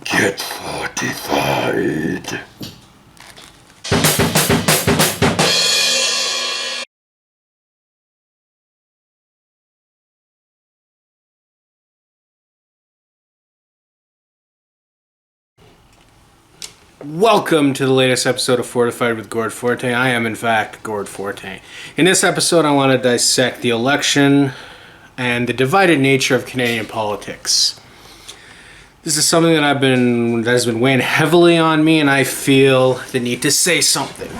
Get fortified. Welcome to the latest episode of Fortified with Gord Fortin. I am, in fact, Gord Fortin. In this episode, I want to dissect the election and the divided nature of Canadian politics. This is something that has been weighing heavily on me, and I feel the need to say something.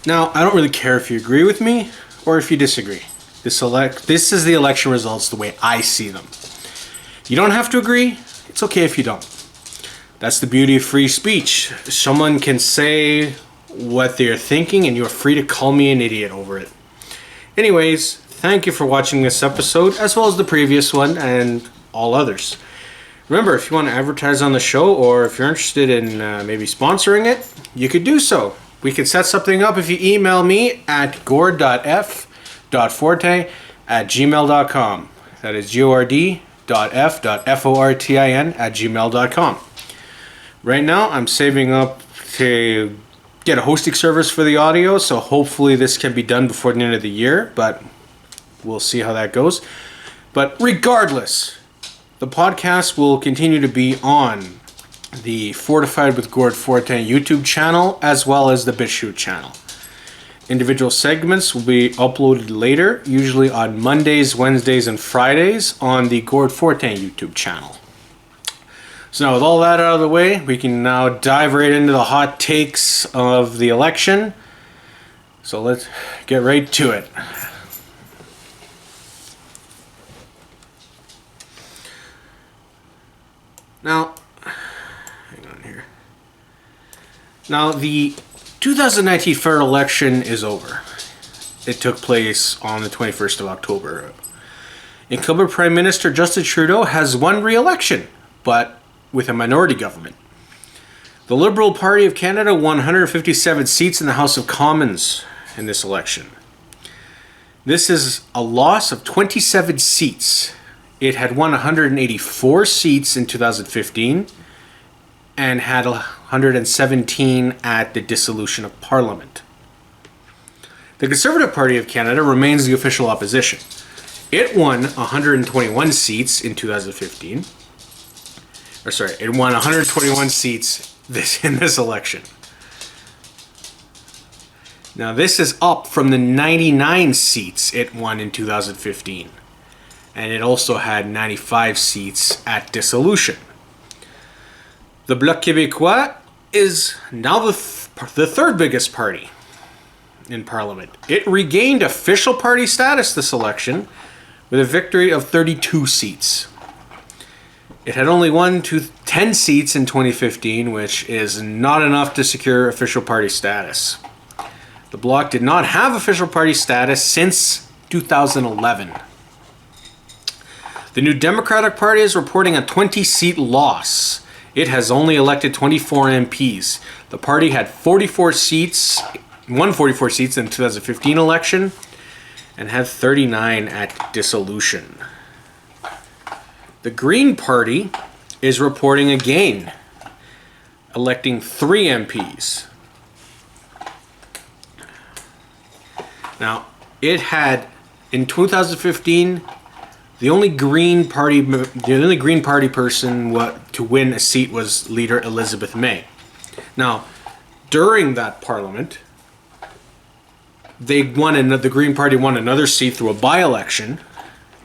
Now, I don't really care if you agree with me or if you disagree. This is the election results the way I see them. You don't have to agree. It's okay if you don't. That's the beauty of free speech. Someone can say what they're thinking, and you're free to call me an idiot over it. Anyways, thank you for watching this episode, as well as the previous one and all others. Remember, if you want to advertise on the show, or if you're interested in maybe sponsoring it, you could do so. We could set something up if you email me at gord.f.forte@gmail.com. That is gord.f.fortin@gmail.com. Right now, I'm saving up to get a hosting service for the audio, so hopefully this can be done before the end of the year, but we'll see how that goes. But regardless, the podcast will continue to be on the Fortified with Gord Fortin YouTube channel, as well as the BitChute channel. Individual segments will be uploaded later, usually on Mondays, Wednesdays, and Fridays on the Gord Fortin YouTube channel. So now with all that out of the way, we can now dive right into the hot takes of the election. So let's get right to it. Now, hang on here. Now the 2019 federal election is over. It took place on the 21st of October. Incumbent Prime Minister Justin Trudeau has won re-election, but with a minority government. The Liberal Party of Canada won 157 seats in the House of Commons in this election. This is a loss of 27 seats. It had won 184 seats in 2015 and had 117 at the dissolution of Parliament. The Conservative Party of Canada remains the official opposition. It won 121 seats in 2015. It won 121 seats in this election. Now, this is up from the 99 seats it won in 2015. And it also had 95 seats at dissolution. The Bloc Québécois is now the third biggest party in Parliament. It regained official party status this election with a victory of 32 seats. It had only won 10 seats in 2015, which is not enough to secure official party status. The Bloc did not have official party status since 2011. The New Democratic Party is reporting a 20-seat loss. It has only elected 24 MPs. The party had 44 seats, won 44 seats in the 2015 election, and had 39 at dissolution. The Green Party is reporting a gain, electing 3 MPs. Now, it had, in 2015, the only Green Party person to win a seat was leader Elizabeth May. Now, during that Parliament, the Green Party won another seat through a by-election,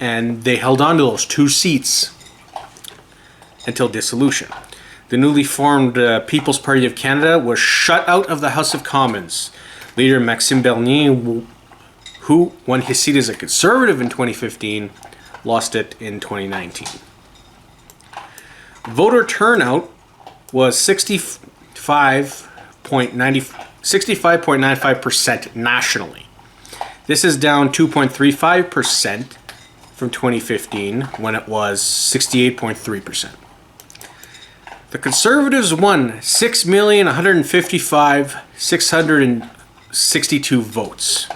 and they held on to those 2 seats until dissolution. The newly formed People's Party of Canada was shut out of the House of Commons. Leader Maxime Bernier, who won his seat as a Conservative in 2015, lost it in 2019. Voter turnout was 65.95% nationally. This is down 2.35% from 2015, when it was 68.3%. The Conservatives won 6,155,662 votes.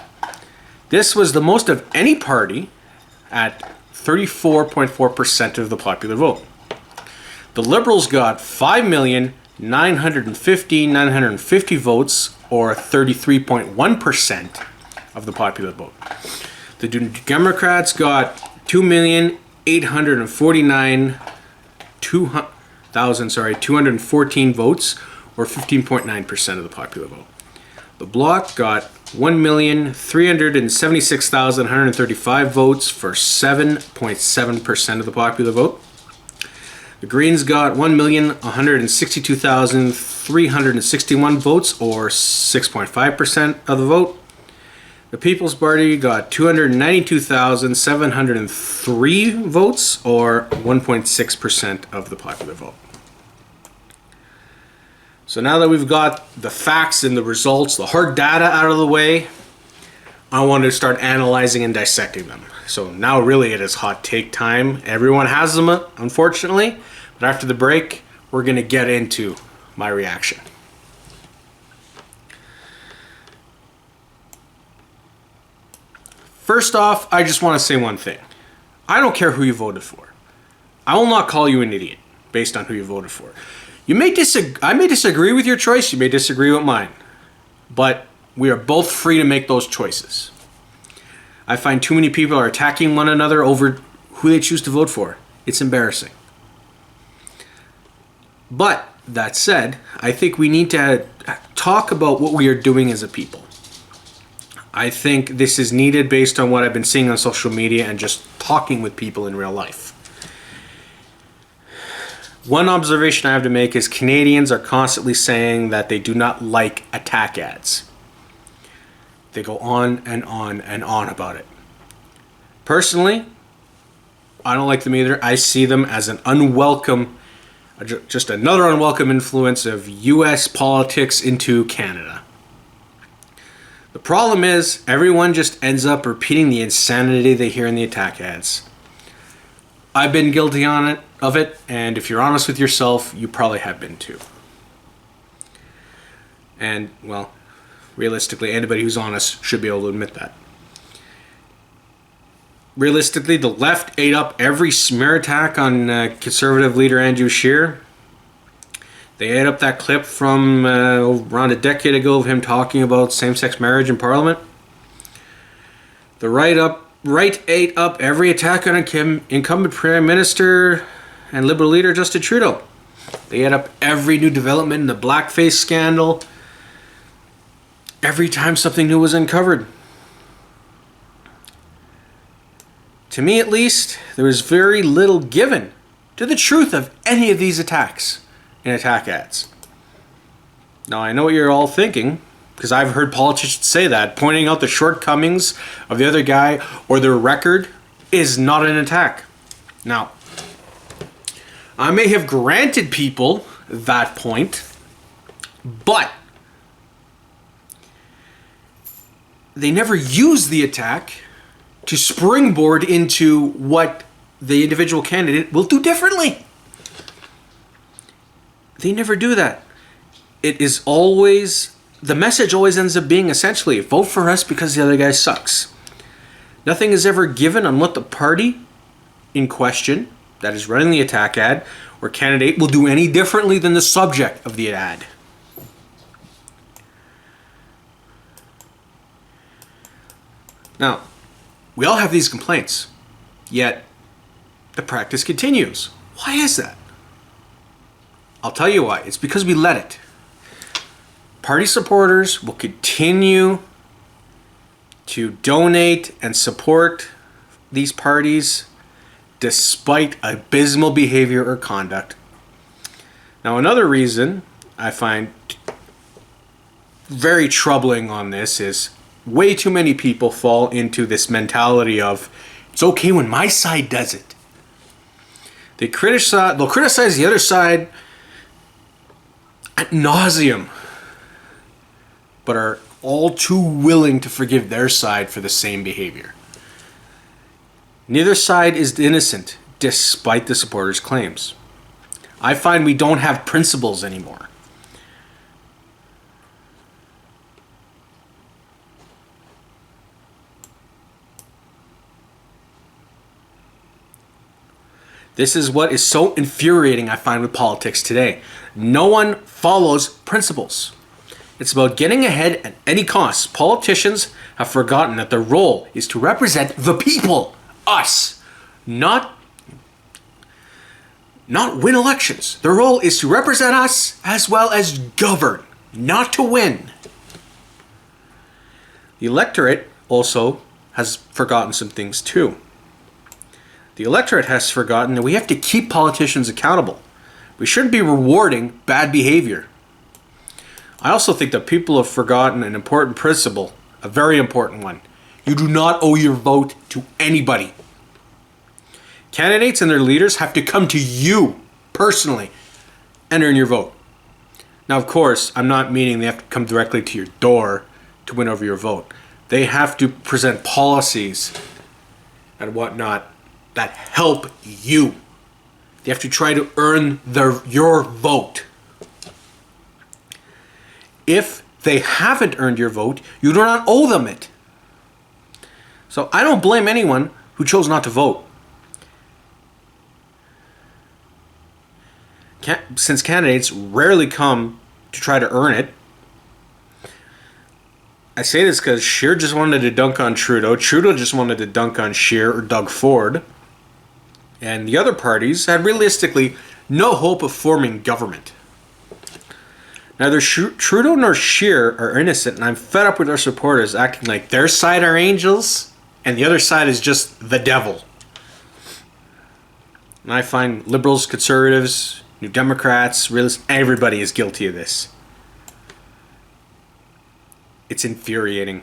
This was the most of any party at 34.4% of the popular vote. The Liberals got 5,950,950 votes, or 33.1% of the popular vote. The Democrats got 2,849,214 votes, or 15.9% of the popular vote. The Bloc got 1,376,135 votes for 7.7% of the popular vote. The Greens got 1,162,361 votes, or 6.5% of the vote. The People's Party got 292,703 votes, or 1.6% of the popular vote. So now that we've got the facts and the results, the hard data out of the way, I want to start analyzing and dissecting them. So now really it is hot take time. Everyone has them, unfortunately. But after the break, we're going to get into my reaction. First off, I just want to say one thing. I don't care who you voted for. I will not call you an idiot based on who you voted for. I may disagree with your choice, you may disagree with mine. But we are both free to make those choices. I find too many people are attacking one another over who they choose to vote for. It's embarrassing. But that said, I think we need to talk about what we are doing as a people. I think this is needed based on what I've been seeing on social media and just talking with people in real life. One observation I have to make is Canadians are constantly saying that they do not like attack ads. They go on and on and on about it. Personally, I don't like them either. I see them as an unwelcome, just another unwelcome influence of US politics into Canada. The problem is everyone just ends up repeating the insanity they hear in the attack ads. I've been guilty of it, and if you're honest with yourself, you probably have been too. And, well, realistically, anybody who's honest should be able to admit that. Realistically, the left ate up every smear attack on Conservative leader Andrew Scheer. They ate up that clip from around a decade ago of him talking about same-sex marriage in Parliament. The right ate up every attack on incumbent Prime Minister and Liberal leader Justin Trudeau. They ate up every new development in the blackface scandal. Every time something new was uncovered. To me, at least, there was very little given to the truth of any of these attacks in attack ads. Now, I know what you're all thinking, because I've heard politicians say that, pointing out the shortcomings of the other guy or their record is not an attack. Now, I may have granted people that point, but they never use the attack to springboard into what the individual candidate will do differently. They never do that. It is always, the message always ends up being essentially, vote for us because the other guy sucks. Nothing is ever given on what the party in question, that is running the attack ad, or candidate will do any differently than the subject of the ad. Now, we all have these complaints, yet the practice continues. Why is that? I'll tell you why. It's because we let it. Party supporters will continue to donate and support these parties despite abysmal behavior or conduct. Now, another reason I find very troubling on this is way too many people fall into this mentality of, it's okay when my side does it. They'll criticize the other side ad nauseum, but are all too willing to forgive their side for the same behavior. Neither side is innocent, despite the supporters' claims. I find we don't have principles anymore. This is what is so infuriating, I find, with politics today. No one follows principles. It's about getting ahead at any cost. Politicians have forgotten that their role is to represent the people, us, not win elections. Their role is to represent us as well as govern, not to win. The electorate also has forgotten some things too. The electorate has forgotten that we have to keep politicians accountable. We shouldn't be rewarding bad behavior. I also think that people have forgotten an important principle, a very important one. You do not owe your vote to anybody. Candidates and their leaders have to come to you personally and earn your vote. Now, of course, I'm not meaning they have to come directly to your door to win over your vote. They have to present policies and whatnot that help you. They have to try to earn your vote. If they haven't earned your vote, you do not owe them it. So I don't blame anyone who chose not to vote. Since candidates rarely come to try to earn it, I say this because Scheer just wanted to dunk on Trudeau. Trudeau just wanted to dunk on Scheer or Doug Ford. And the other parties had realistically no hope of forming government. Neither Trudeau nor Scheer are innocent, and I'm fed up with their supporters acting like their side are angels and the other side is just the devil. And I find liberals, conservatives, New Democrats, everybody is guilty of this. It's infuriating.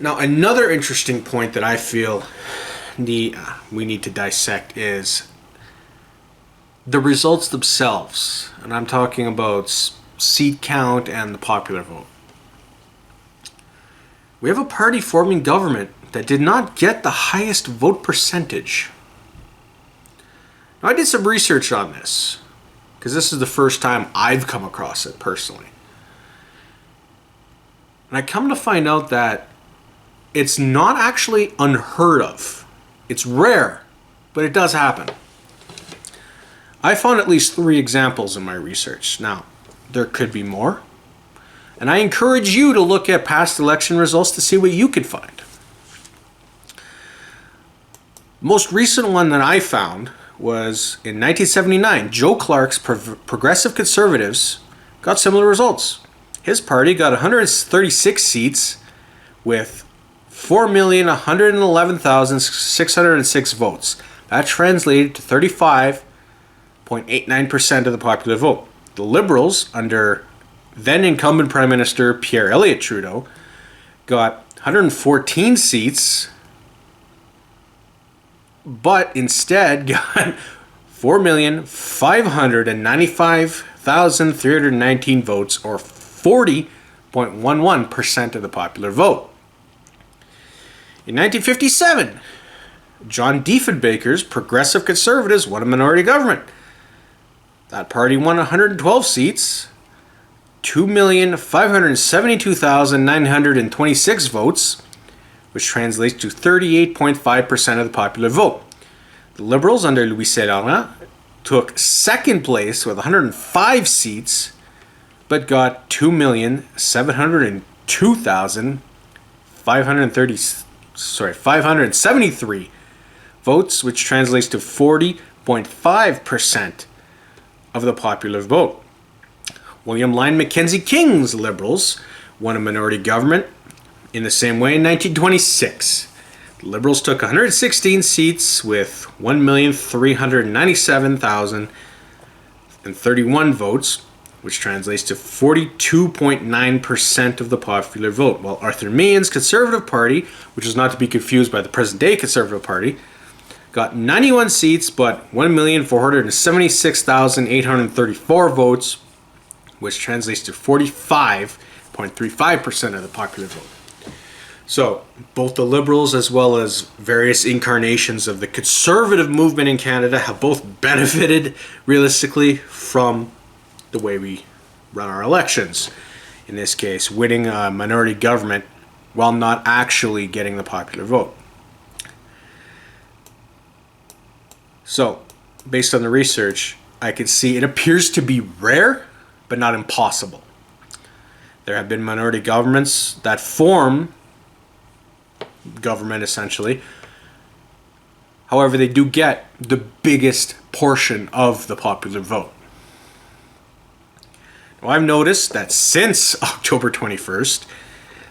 Now, another interesting point that I feel we need to dissect is the results themselves. And I'm talking about seat count and the popular vote. We have a party forming government that did not get the highest vote percentage. Now, I did some research on this, because this is the first time I've come across it personally. And I come to find out that it's not actually unheard of. It's rare, but it does happen. I found at least 3 examples in my research. Now, there could be more. And I encourage you to look at past election results to see what you can find. Most recent one that I found was in 1979. Joe Clark's Progressive Conservatives got similar results. His party got 136 seats with 4,111,606 votes. That translated to 35.89% of the popular vote. The Liberals, under then incumbent Prime Minister Pierre Elliott Trudeau, got 114 seats, but instead got 4,595,319 votes, or 40.11% of the popular vote. In 1957, John Diefenbaker's Progressive Conservatives won a minority government. That party won 112 seats, 2,572,926 votes, which translates to 38.5% of the popular vote. The Liberals under Louis Saint-Laurent took second place with 105 seats, but got 573 votes, which translates to 40.5% of the popular vote. William Lyon Mackenzie King's Liberals won a minority government in the same way in 1926. The Liberals took 116 seats with 1,397,031 votes, which translates to 42.9% of the popular vote, while Arthur Meighen's Conservative Party, which is not to be confused by the present-day Conservative Party, got 91 seats but 1,476,834 votes, which translates to 45.35% of the popular vote. So, both the Liberals as well as various incarnations of the conservative movement in Canada have both benefited, realistically, from the way we run our elections. In this case, winning a minority government while not actually getting the popular vote. So, based on the research, I could see it appears to be rare, but not impossible. There have been minority governments that form government, essentially. However, they do get the biggest portion of the popular vote. Now, I've noticed that since October 21st,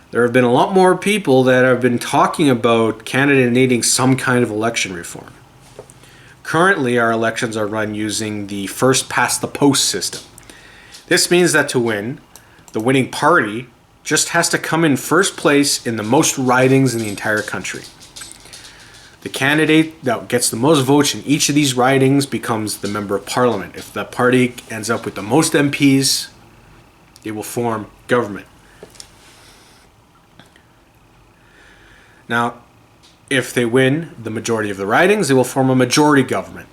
there have been a lot more people that have been talking about Canada needing some kind of election reform. Currently, our elections are run using the first-past-the-post system. This means that to win, the winning party just has to come in first place in the most ridings in the entire country. The candidate that gets the most votes in each of these ridings becomes the member of parliament. If the party ends up with the most MPs, they will form government. Now, if they win the majority of the ridings, they will form a majority government.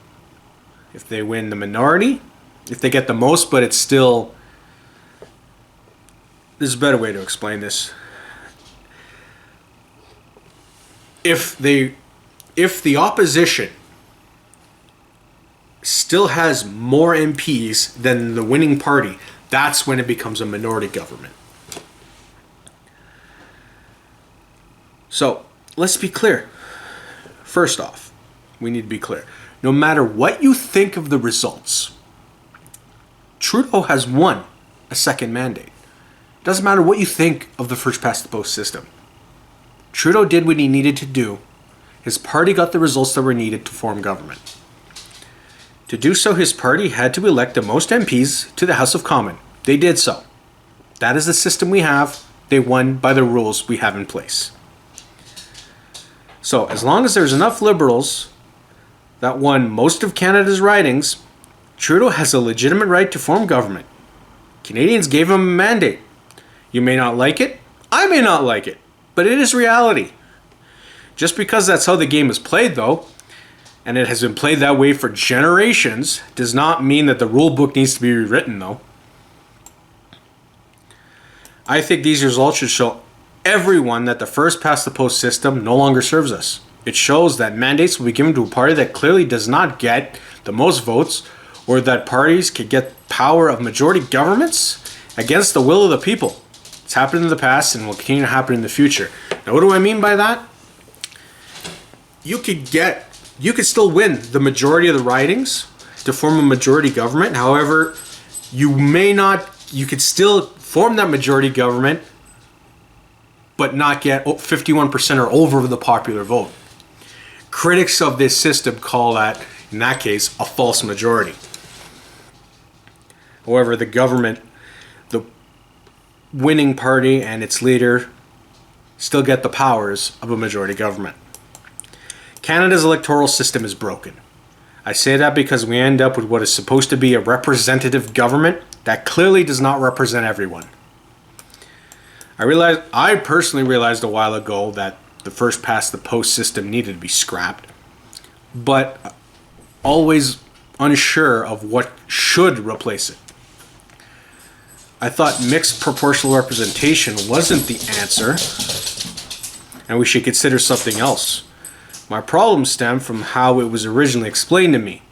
If they win the minority, if they get the most, but it's still... There's a better way to explain this. If the opposition still has more MPs than the winning party, that's when it becomes a minority government. So, let's be clear. First off, we need to be clear. No matter what you think of the results, Trudeau has won a second mandate. It doesn't matter what you think of the first-past-the-post system. Trudeau did what he needed to do. His party got the results that were needed to form government. To do so, his party had to elect the most MPs to the House of Commons. They did so. That is the system we have. They won by the rules we have in place. So, as long as there's enough Liberals that won most of Canada's ridings, Trudeau has a legitimate right to form government. Canadians gave him a mandate. You may not like it. I may not like it. But it is reality. Just because that's how the game is played, though, and it has been played that way for generations, does not mean that the rule book needs to be rewritten, though. I think these results should show everyone that the first-past-the-post system no longer serves us. It shows that mandates will be given to a party that clearly does not get the most votes, or that parties could get power of majority governments against the will of the people. It's happened in the past and will continue to happen in the future. Now, what do I mean by that? You could still win the majority of the ridings to form a majority government. However, you could still form that majority government but not get 51% or over the popular vote. Critics of this system call that, in that case, a false majority. However, the government, the winning party and its leader still get the powers of a majority government. Canada's electoral system is broken. I say that because we end up with what is supposed to be a representative government that clearly does not represent everyone. I personally realized a while ago that the first-past-the-post system needed to be scrapped, but always unsure of what should replace it. I thought mixed proportional representation wasn't the answer, and we should consider something else. My problem stemmed from how it was originally explained to me.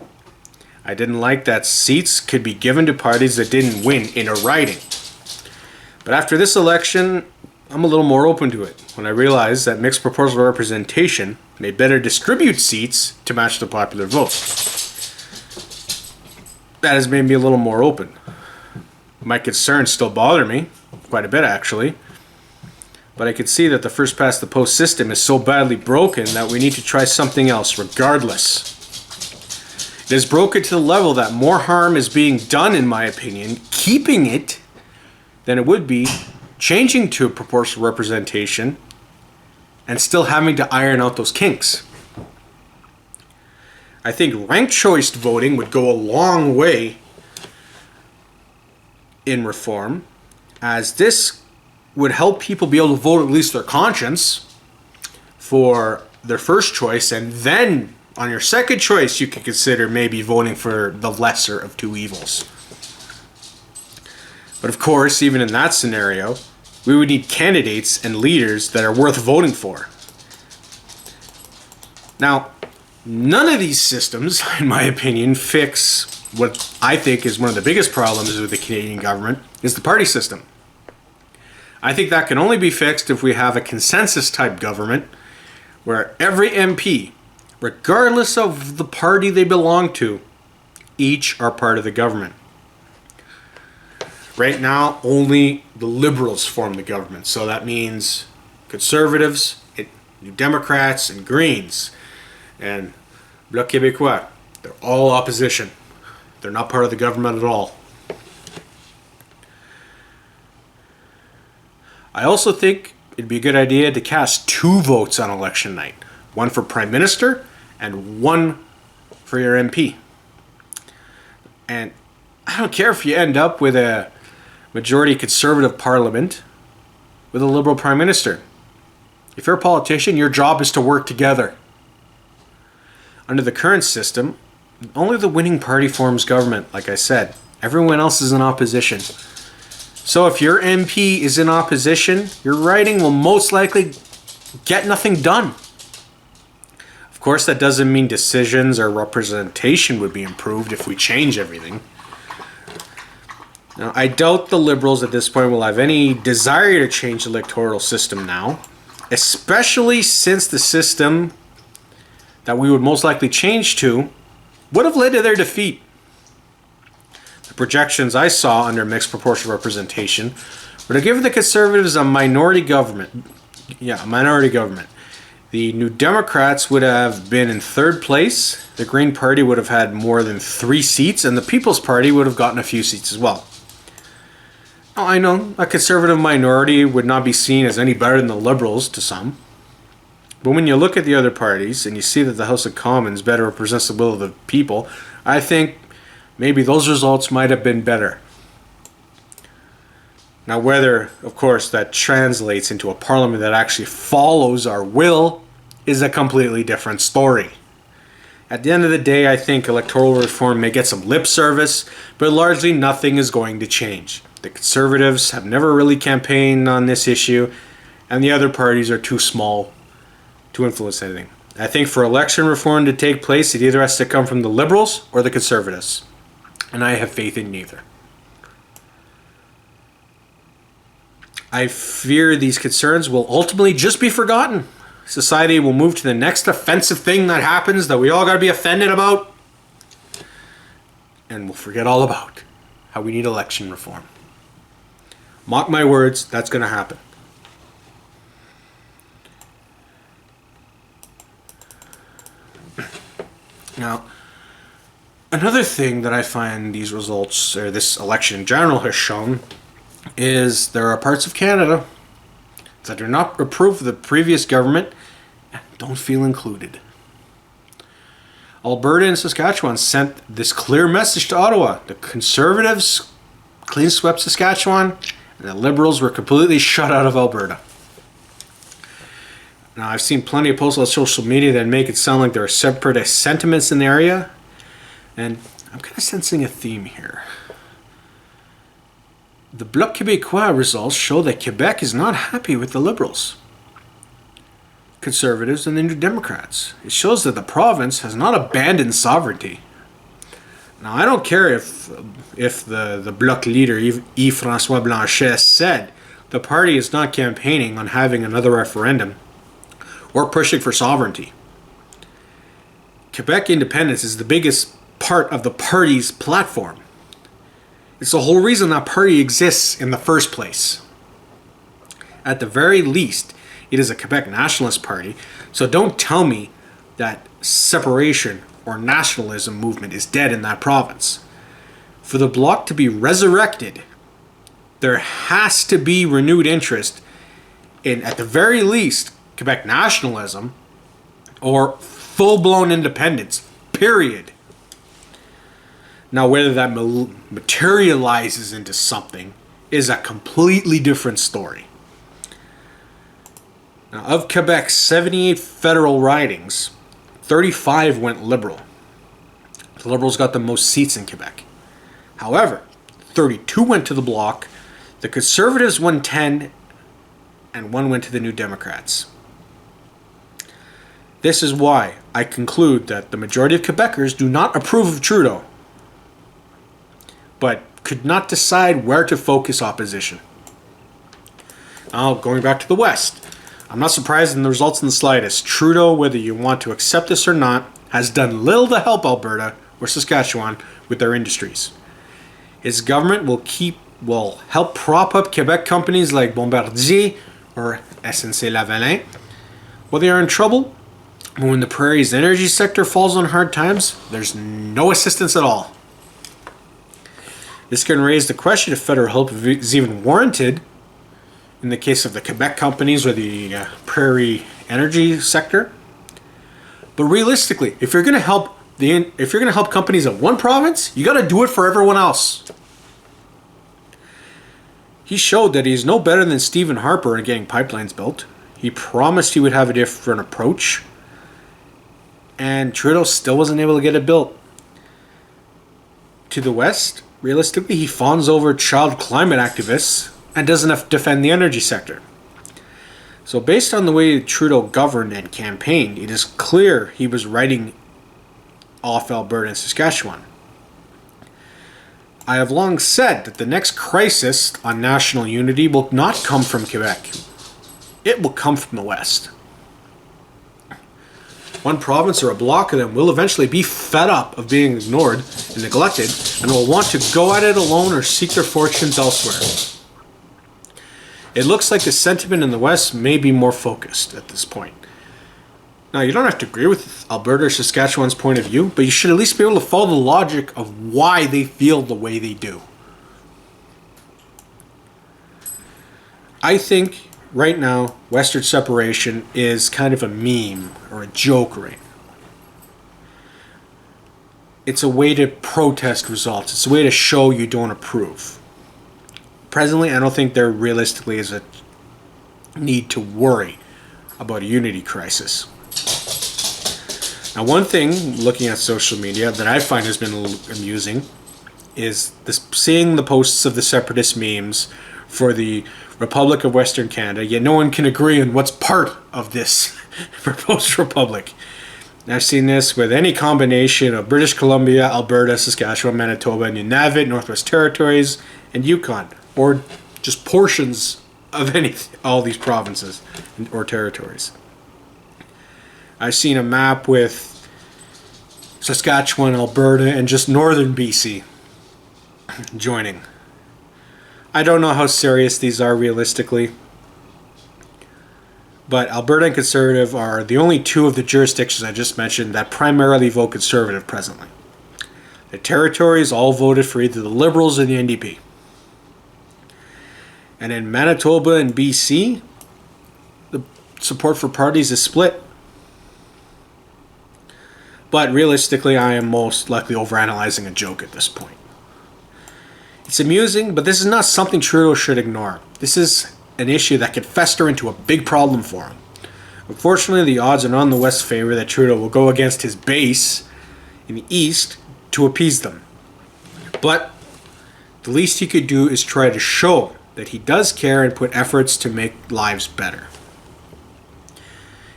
I didn't like that seats could be given to parties that didn't win in a riding. But after this election, I'm a little more open to it when I realized that mixed proportional representation may better distribute seats to match the popular vote. That has made me a little more open. My concerns still bother me, quite a bit actually, but I can see that the first-past-the-post system is so badly broken that we need to try something else regardless. It is broken to the level that more harm is being done, in my opinion, keeping it than it would be changing to a proportional representation and still having to iron out those kinks. I think ranked choice voting would go a long way in reform, as this would help people be able to vote at least their conscience for their first choice, and then on your second choice you can consider maybe voting for the lesser of two evils. But of course, even in that scenario, We would need candidates and leaders that are worth voting for. Now, none of these systems, in my opinion, fix what I think is one of the biggest problems with the Canadian government, is the party system. I think that can only be fixed if we have a consensus-type government where every MP, regardless of the party they belong to, each are part of the government. Right now, only the Liberals form the government. So that means Conservatives, New Democrats, and Greens, and Bloc Québécois. They're all opposition. They're not part of the government at all. I also think it'd be a good idea to cast 2 votes on election night. One for Prime Minister and one for your MP. And I don't care if you end up with a majority Conservative Parliament with a Liberal Prime Minister. If you're a politician, your job is to work together. Under the current system, only the winning party forms government, like I said. Everyone else is in opposition. So if your MP is in opposition, your riding will most likely get nothing done. Of course, that doesn't mean decisions or representation would be improved if we change everything. Now, I doubt the Liberals at this point will have any desire to change the electoral system now, especially since the system that we would most likely change to would have led to their defeat. The projections I saw under mixed proportional representation were to give the Conservatives a minority government. Yeah, a minority government. The New Democrats would have been in 3rd place, the Green Party would have had more than 3 seats, and the People's Party would have gotten a few seats as well. Now, I know a Conservative minority would not be seen as any better than the Liberals to some, but when you look at the other parties and you see that the House of Commons better represents the will of the people, I think maybe those results might have been better. Now, whether, of course, that translates into a parliament that actually follows our will is a completely different story. At the end of the day, I think electoral reform may get some lip service, but largely nothing is going to change. The Conservatives have never really campaigned on this issue, and the other parties are too small to influence anything. I think for election reform to take place, it either has to come from the Liberals or the Conservatives. And I have faith in neither. I fear these concerns will ultimately just be forgotten. Society will move to the next offensive thing that happens that we all got to be offended about. And we'll forget all about how we need election reform. Mark my words, that's going to happen. Now, another thing that I find these results, or this election in general, has shown is there are parts of Canada that do not approve of the previous government and don't feel included. Alberta and Saskatchewan sent this clear message to Ottawa. The Conservatives clean swept Saskatchewan, and the Liberals were completely shut out of Alberta. Now, I've seen plenty of posts on social media that make it sound like there are separatist sentiments in the area, and I'm kind of sensing a theme here. The Bloc Québécois results show that Quebec is not happy with the Liberals, Conservatives, and the New Democrats. It shows that the province has not abandoned sovereignty. Now, I don't care if the Bloc leader, Yves-François Blanchet, said the party is not campaigning on having another referendum or pushing for sovereignty. Quebec independence is the biggest part of the party's platform. It's the whole reason that party exists in the first place. At the very least, it is a Quebec nationalist party, so don't tell me that separation or nationalism movement is dead in that province. For the Bloc to be resurrected, there has to be renewed interest in, at the very least, Quebec nationalism or full-blown independence, period. Now, whether that materializes into something is a completely different story. Now, of Quebec's 78 federal ridings, 35 went Liberal. The Liberals got the most seats in Quebec. However, 32 went to the Bloc, the Conservatives won 10, and one went to the New Democrats. This is why I conclude that the majority of Quebecers do not approve of Trudeau, but could not decide where to focus opposition. Now, going back to the West, I'm not surprised in the results in the slightest. Trudeau, whether you want to accept this or not, has done little to help Alberta or Saskatchewan with their industries. His government will help prop up Quebec companies like Bombardier or SNC-Lavalin. Well, they are in trouble. But when the Prairie's energy sector falls on hard times, there's no assistance at all. This can raise the question if federal help is even warranted in the case of the Quebec companies or the Prairie energy sector. But realistically, if you're going to help companies in one province, you got to do it for everyone else. He showed that he's no better than Stephen Harper in getting pipelines built. He promised he would have a different approach, and Trudeau still wasn't able to get it built. To the West, realistically, he fawns over child climate activists and doesn't defend the energy sector. So based on the way Trudeau governed and campaigned, it is clear he was writing off Alberta and Saskatchewan. I have long said that the next crisis on national unity will not come from Quebec. It will come from the West. One province or a block of them will eventually be fed up of being ignored and neglected and will want to go at it alone or seek their fortunes elsewhere. It looks like the sentiment in the West may be more focused at this point. Now, you don't have to agree with Alberta or Saskatchewan's point of view, but you should at least be able to follow the logic of why they feel the way they do. I think right now, Western separation is kind of a meme or a joke right now. It's a way to protest results. It's a way to show you don't approve. Presently, I don't think there realistically is a need to worry about a unity crisis. Now, one thing, looking at social media, that I find has been amusing is seeing the posts of the separatist memes for the Republic of Western Canada, yet no one can agree on what's part of this proposed republic. And I've seen this with any combination of British Columbia, Alberta, Saskatchewan, Manitoba, Nunavut, Northwest Territories, and Yukon, or just portions of all these provinces or territories. I've seen a map with Saskatchewan, Alberta, and just northern BC joining. I don't know how serious these are realistically, but Alberta and Conservative are the only two of the jurisdictions I just mentioned that primarily vote Conservative presently. The territories all voted for either the Liberals or the NDP. And in Manitoba and BC, the support for parties is split. But realistically, I am most likely overanalyzing a joke at this point. It's amusing, but this is not something Trudeau should ignore. This is an issue that could fester into a big problem for him. Unfortunately, the odds are not in the West's favor that Trudeau will go against his base in the East to appease them. But the least he could do is try to show that he does care and put efforts to make lives better.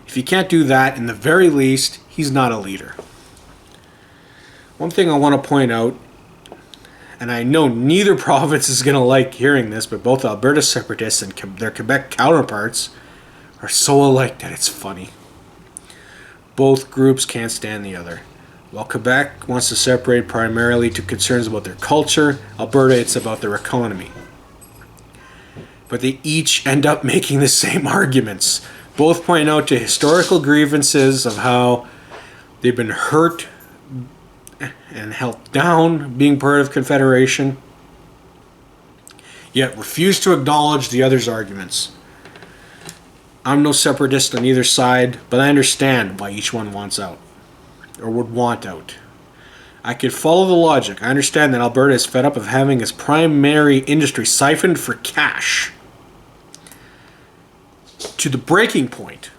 If he can't do that, in the very least, he's not a leader. One thing I want to point out, and I know neither province is going to like hearing this, but both Alberta separatists and their Quebec counterparts are so alike that it's funny. Both groups can't stand the other. While Quebec wants to separate primarily to concerns about their culture, Alberta, it's about their economy. But they each end up making the same arguments. Both point out to historical grievances of how they've been hurt and held down being part of Confederation, yet refuse to acknowledge the other's arguments. I'm no separatist on either side, but I understand why each one wants out, or would want out. I could follow the logic. I understand that Alberta is fed up of having its primary industry siphoned for cash to the breaking point,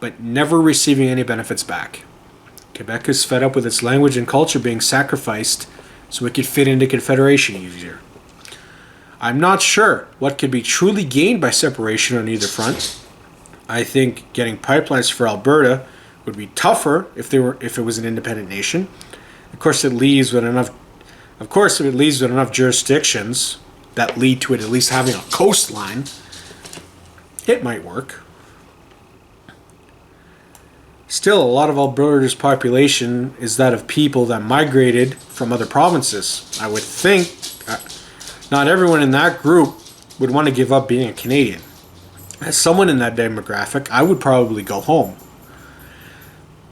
but never receiving any benefits back. Quebec is fed up with its language and culture being sacrificed so it could fit into Confederation easier. I'm not sure what could be truly gained by separation on either front. I think getting pipelines for Alberta would be tougher if it was an independent nation. Of course, if it leaves with enough jurisdictions that lead to it at least having a coastline, it might work. Still, a lot of Alberta's population is that of people that migrated from other provinces. I would think not everyone in that group would want to give up being a Canadian. As someone in that demographic, I would probably go home.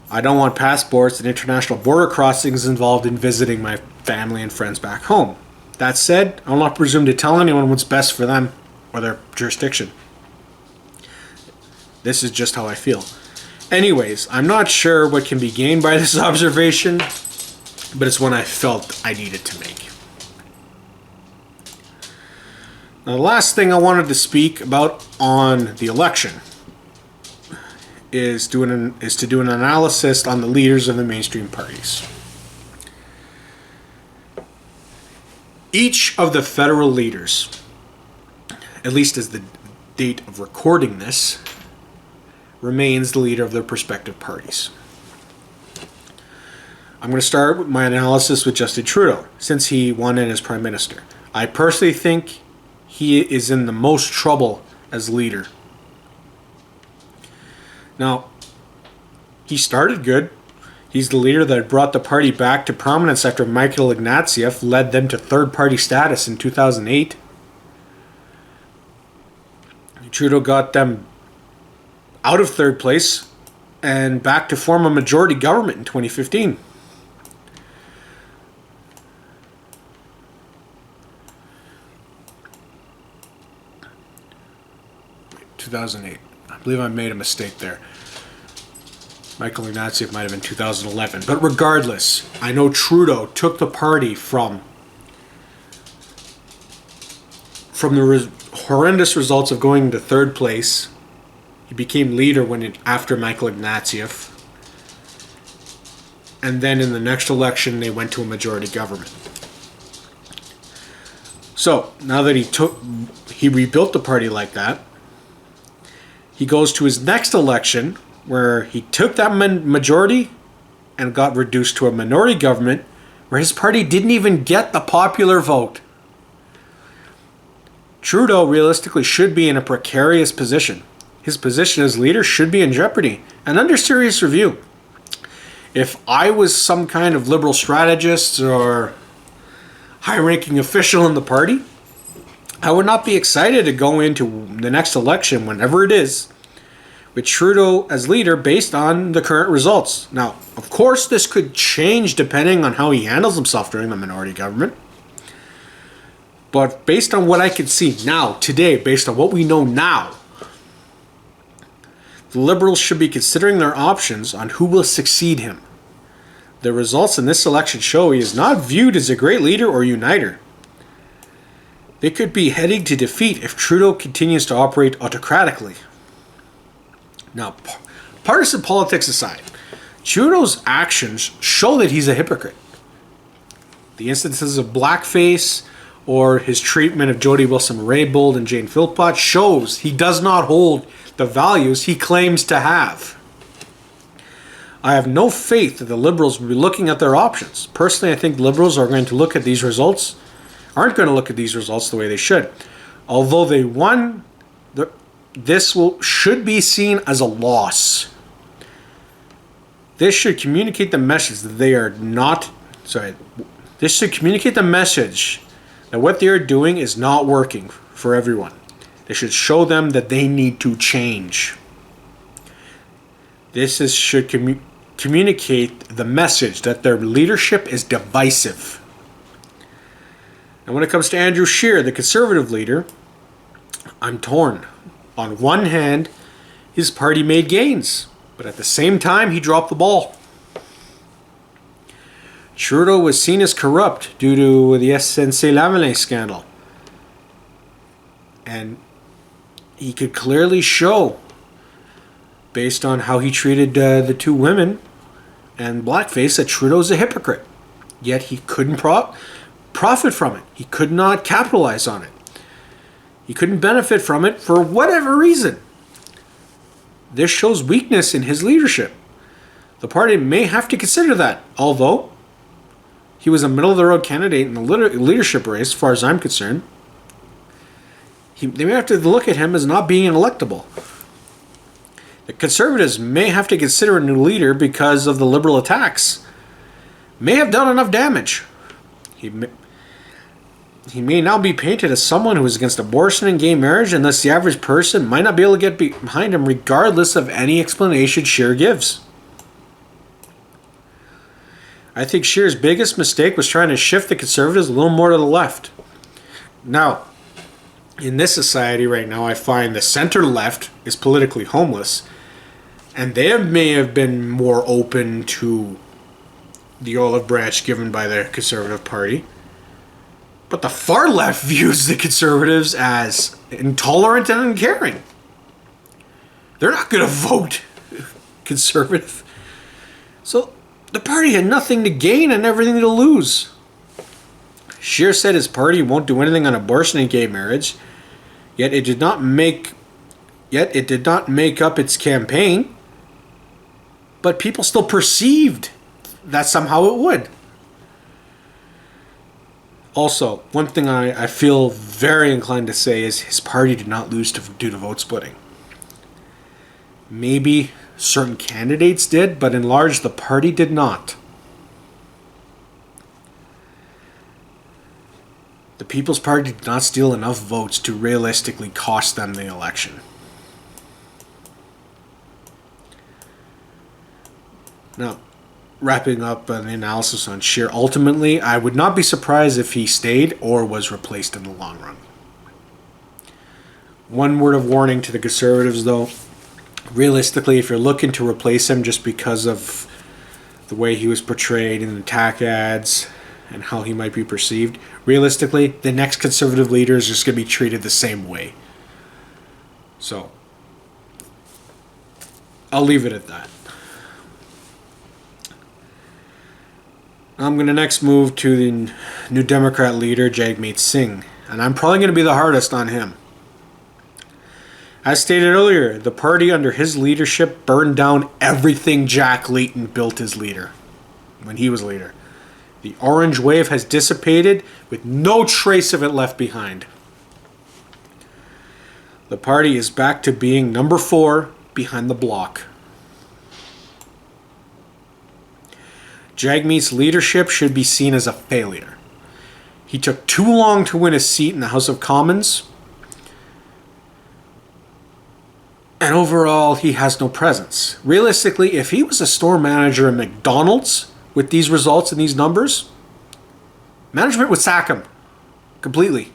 I don't want passports and international border crossings involved in visiting my family and friends back home. That said, I will not presume to tell anyone what's best for them or their jurisdiction. This is just how I feel. Anyways, I'm not sure what can be gained by this observation, but it's one I felt I needed to make. Now, the last thing I wanted to speak about on the election is to do an analysis on the leaders of the mainstream parties. Each of the federal leaders, at least as the date of recording this, remains the leader of their respective parties. I'm going to start with my analysis with Justin Trudeau, since he won in as Prime Minister. I personally think he is in the most trouble as leader. Now, he started good. He's the leader that brought the party back to prominence after Michael Ignatieff led them to third-party status in 2008. Trudeau got them out of third place and back to form a majority government in 2015. I believe I made a mistake there. Michael Ignatieff might have been 2011. But regardless, I know Trudeau took the party from the horrendous results of going to third place. He became leader after Michael Ignatieff. And then in the next election, they went to a majority government. So, now that he rebuilt the party like that, he goes to his next election where he took that majority and got reduced to a minority government where his party didn't even get the popular vote. Trudeau realistically should be in a precarious position. His position as leader should be in jeopardy and under serious review. If I was some kind of liberal strategist or high-ranking official in the party, I would not be excited to go into the next election, whenever it is, with Trudeau as leader based on the current results. Now, of course, this could change depending on how he handles himself during the minority government. But based on what I can see now, today, based on what we know now, the Liberals should be considering their options on who will succeed him. The results in this election show he is not viewed as a great leader or uniter. They could be heading to defeat if Trudeau continues to operate autocratically. Now, partisan politics aside, Trudeau's actions show that he's a hypocrite. The instances of blackface or his treatment of Jody Wilson-Raybould and Jane Philpott shows he does not hold the values he claims to have. I have no faith that the Liberals will be looking at their options. Personally, I think Liberals are going to look at these results, aren't going to look at these results the way they should. Although they won, this should be seen as a loss. This should communicate the message that they are not, this should communicate the message that what they are doing is not working for everyone. They should show them that they need to change. This should communicate the message that their leadership is divisive. And when it comes to Andrew Scheer, the Conservative leader, I'm torn. On one hand, his party made gains, but at the same time, he dropped the ball. Trudeau was seen as corrupt due to the SNC-Lavalin scandal. And he could clearly show, based on how he treated the two women and blackface, that Trudeau's a hypocrite. Yet he couldn't profit from it. He could not capitalize on it. He couldn't benefit from it for whatever reason. This shows weakness in his leadership. The party may have to consider that, although he was a middle-of-the-road candidate in the leadership race, as far as I'm concerned. They may have to look at him as not being electable. The Conservatives may have to consider a new leader because of the Liberal attacks. May have done enough damage. He may now be painted as someone who is against abortion and gay marriage, and thus the average person might not be able to get behind him regardless of any explanation Scheer gives. I think Scheer's biggest mistake was trying to shift the Conservatives a little more to the left. Now, in this society right now, I find the center-left is politically homeless, and they may have been more open to the olive branch given by the Conservative Party. But the far left views the Conservatives as intolerant and uncaring. They're not going to vote Conservative. So the party had nothing to gain and everything to lose. Scheer said his party won't do anything on abortion and gay marriage, yet it did not make up its campaign. But people still perceived that somehow it would. Also, one thing I feel very inclined to say is his party did not lose due to vote splitting. Maybe certain candidates did, but in large, the party did not. The People's Party did not steal enough votes to realistically cost them the election. Now, wrapping up an analysis on Scheer, ultimately, I would not be surprised if he stayed or was replaced in the long run. One word of warning to the Conservatives, though. Realistically, if you're looking to replace him just because of the way he was portrayed in attack ads and how he might be perceived, realistically, the next Conservative leader is just going to be treated the same way. So, I'll leave it at that. I'm going to next move to the New Democrat leader, Jagmeet Singh, and I'm probably going to be the hardest on him. As stated earlier, the party under his leadership burned down everything Jack Layton built as leader when he was leader. The orange wave has dissipated with no trace of it left behind. The party is back to being number 4 behind the bloc. Jagmeet's leadership should be seen as a failure. He took too long to win a seat in the House of Commons, and overall, he has no presence. Realistically, if he was a store manager at McDonald's with these results and these numbers, management would sack him completely.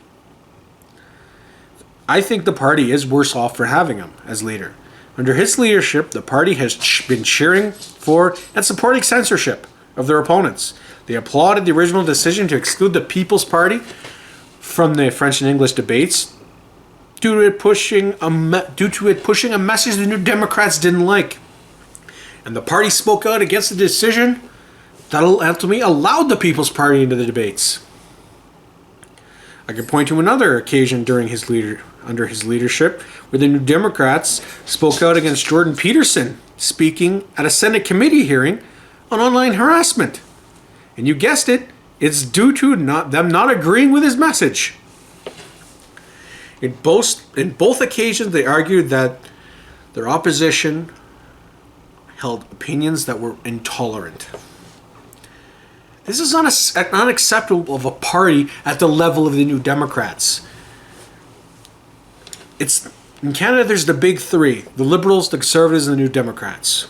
I think the party is worse off for having him as leader. Under his leadership, the party has been cheering for and supporting censorship of their opponents. They applauded the original decision to exclude the People's Party from the French and English debates due to it pushing a message the New Democrats didn't like. And the party spoke out against the decision that ultimately allowed the People's Party into the debates. I can point to another occasion under his leadership where the New Democrats spoke out against Jordan Peterson speaking at a Senate committee hearing on online harassment. And you guessed it, it's due to them not agreeing with his message. In both occasions, they argued that their opposition held opinions that were intolerant. This is unacceptable of a party at the level of the New Democrats. In Canada, there's the big 3, the Liberals, the Conservatives, and the New Democrats.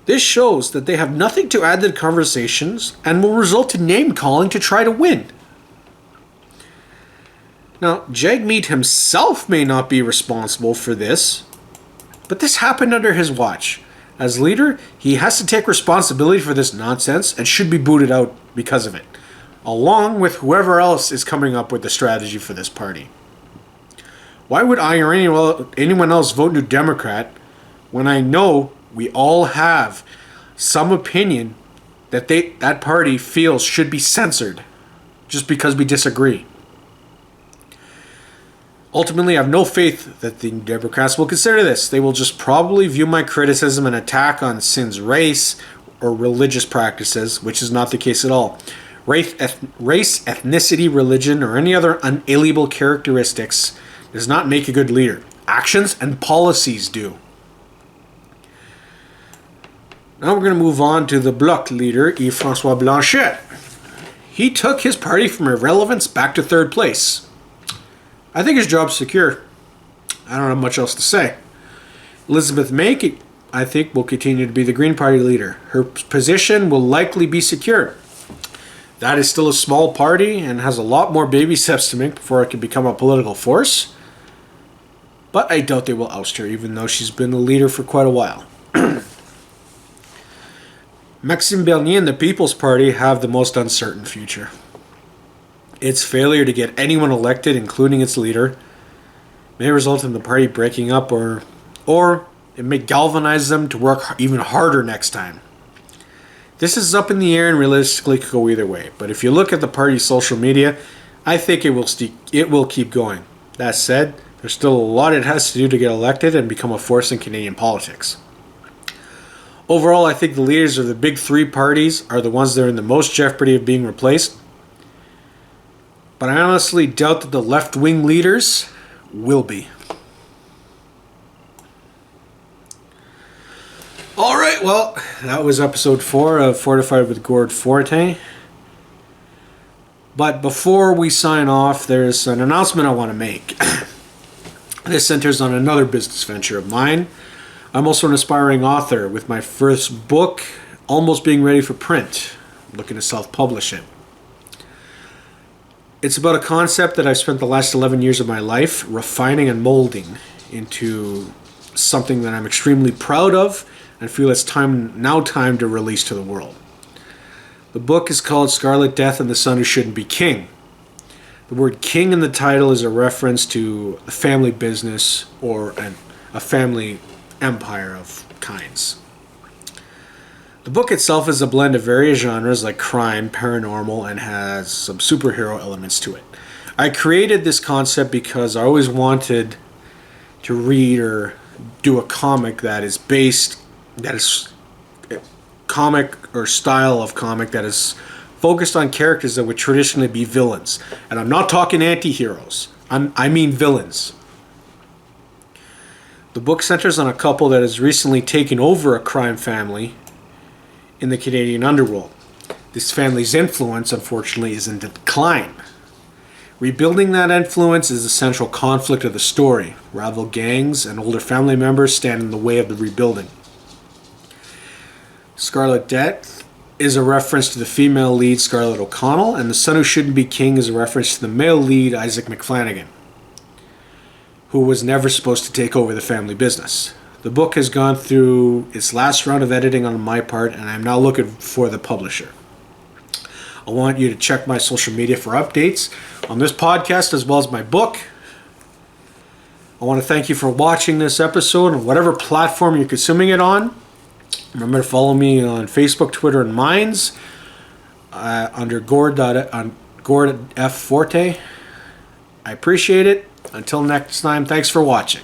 This shows that they have nothing to add to the conversations and will result in name-calling to try to win. Now, Jagmeet himself may not be responsible for this, but this happened under his watch. As leader, he has to take responsibility for this nonsense and should be booted out because of it, along with whoever else is coming up with the strategy for this party. Why would I or anyone else vote New Democrat when I know we all have some opinion that that party feels should be censored just because we disagree? Ultimately, I have no faith that the Democrats will consider this. They will just probably view my criticism an attack on Sin's race or religious practices, which is not the case at all. Race, ethnicity, religion, or any other unalienable characteristics does not make a good leader. Actions and policies do. Now we're going to move on to the Bloc leader, Yves-François Blanchet. He took his party from irrelevance back to third place. I think his job's secure. I don't have much else to say. Elizabeth May, I think, will continue to be the Green Party leader. Her position will likely be secure. That is still a small party and has a lot more baby steps to make before it can become a political force. But I doubt they will oust her, even though she's been the leader for quite a while. Maxime Bernier and the People's Party have the most uncertain future. Its failure to get anyone elected, including its leader, may result in the party breaking up or it may galvanize them to work even harder next time. This is up in the air and realistically could go either way. But if you look at the party's social media, I think it will keep going. That said, there's still a lot it has to do to get elected and become a force in Canadian politics. Overall, I think the leaders of the big three parties are the ones that are in the most jeopardy of being replaced. But I honestly doubt that the left-wing leaders will be. Alright, well, that was episode 4 of Fortified with Gord Fortin. But before we sign off, there's an announcement I want to make. This centers on another business venture of mine. I'm also an aspiring author with my first book almost being ready for print. I'm looking to self-publish it. It's about a concept that I've spent the last 11 years of my life refining and molding into something that I'm extremely proud of and feel it's now time to release to the world. The book is called Scarlet Death and the Son Who Shouldn't Be King. The word king in the title is a reference to a family business or a family empire of kinds. The book itself is a blend of various genres like crime, paranormal, and has some superhero elements to it. I created this concept because I always wanted to read or do a comic that is comic or style of comic that is focused on characters that would traditionally be villains. And I'm not talking anti-heroes. I mean villains. The book centers on a couple that has recently taken over a crime family in the Canadian underworld. This family's influence, unfortunately, is in decline. Rebuilding that influence is the central conflict of the story. Rival gangs and older family members stand in the way of the rebuilding. Scarlet Death is a reference to the female lead Scarlett O'Connell, and The Son Who Shouldn't Be King is a reference to the male lead Isaac McFlanagan, who was never supposed to take over the family business. The book has gone through its last round of editing on my part, and I'm now looking for the publisher. I want you to check my social media for updates on this podcast as well as my book. I want to thank you for watching this episode on whatever platform you're consuming it on. Remember to follow me on Facebook, Twitter, and Minds under Gord F. Forte. I appreciate it. Until next time, thanks for watching.